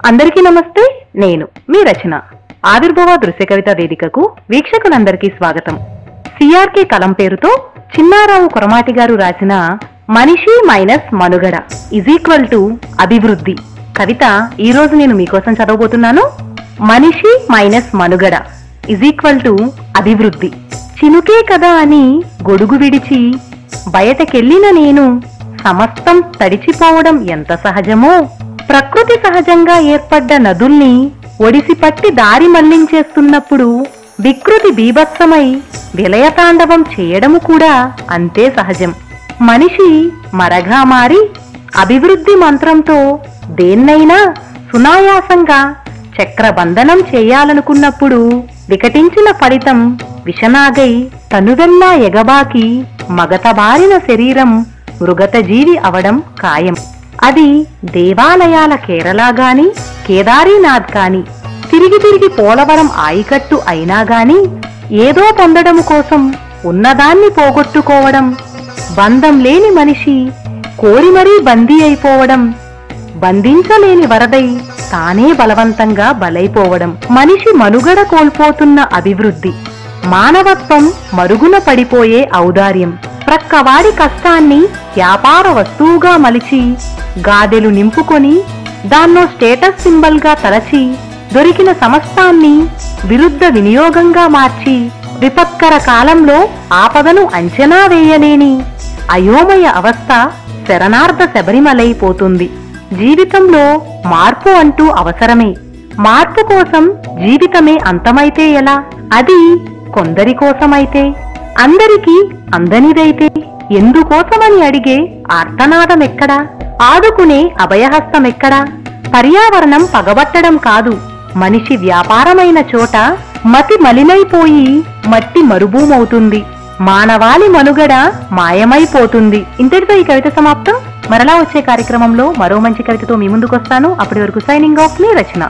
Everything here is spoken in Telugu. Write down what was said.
అందరికీ నమస్తే. నేను మీ రచన. ఆవిర్భవ దృశ్య కవిత వేదికకు వీక్షకులందరికీ స్వాగతం. సిఆర్కే కలం పేరుతో చిన్నారావు కొరమాటి గారు రాసిన మనిషి మైనస్ మనుగడ అభివృద్ధి కవిత ఈ రోజు నేను మీకోసం చదవబోతున్నాను. మనిషి మైనస్ మనుగడ అభివృద్ధి. చినుకే కదా అని గొడుగు విడిచి బయటకెళ్లిన నేను సమస్తం తడిచిపోవడం ఎంత సహజమో, ప్రకృతి సహజంగా ఏర్పడ్డ నదుల్ని ఒడిసిపట్టి దారి మళ్లించేస్తున్నప్పుడు వికృతి బీభత్సమై విలయతాండవం చేయడము కూడా అంతే సహజం. మనిషి మరగా మారి అభివృద్ధి మంత్రంతో దేన్నైనా సునాయాసంగా చక్రబంధనం చేయాలనుకున్నప్పుడు వికటించిన ఫలితం విషనాగై తనువెల్లా ఎగబాకి మగతబారిన శరీరం మృగత జీవి అవడం ఖాయం. అది దేవాలయాల కేరళ గాని కేదారీనాథ్ కాని తిరిగి తిరిగి పోలవరం ఆయకట్టు అయినా గాని ఏదో పొందడం కోసం ఉన్నదాన్ని పోగొట్టుకోవడం, బంధం లేని మనిషి కోరి మరీ బందీ అయిపోవడం, బంధించలేని వరదై తానే బలవంతంగా బలైపోవడం, మనిషి మనుగడ కోల్పోతున్న అభివృద్ధి, మానవత్వం మరుగున పడిపోయే ఔదార్యం, ప్రక్కవాడి కష్టాన్ని వ్యాపార వస్తువుగా మలిచి గాదెలు నింపుకొని దాన్నో స్టేటస్ సింబల్ గా తలచి దొరికిన సమస్తాన్ని విరుద్ధ వినియోగంగా మార్చి విపత్కర కాలంలో ఆపదను అంచనా వేయలేని అయోమయ అవస్థ శరణార్థ శబరిమలైపోతుంది. జీవితంలో మార్పు అంటూ అవసరమే. మార్పు కోసం జీవితమే అంతమైతే ఎలా? అది కొందరి కోసమైతే, అందరికీ అందనిదైతే ఎందుకోసమని అడిగే ఆర్తనాదమెక్కడా? ఆదుకునే అభయహస్తమెక్కడా? పర్యావరణం పగబట్టడం కాదు, మనిషి వ్యాపారమైన చోట మతి మలినైపోయి మట్టి మరుభూమవుతుంది, మానవాళి మనుగడ మాయమైపోతుంది. ఇంతటితో ఈ కవిత సమాప్తం. మరలా వచ్చే కార్యక్రమంలో మరో మంచి కవితతో మీ ముందుకొస్తాను. అప్పటి వరకు సైనింగ్ ఆఫ్, మీ రచన.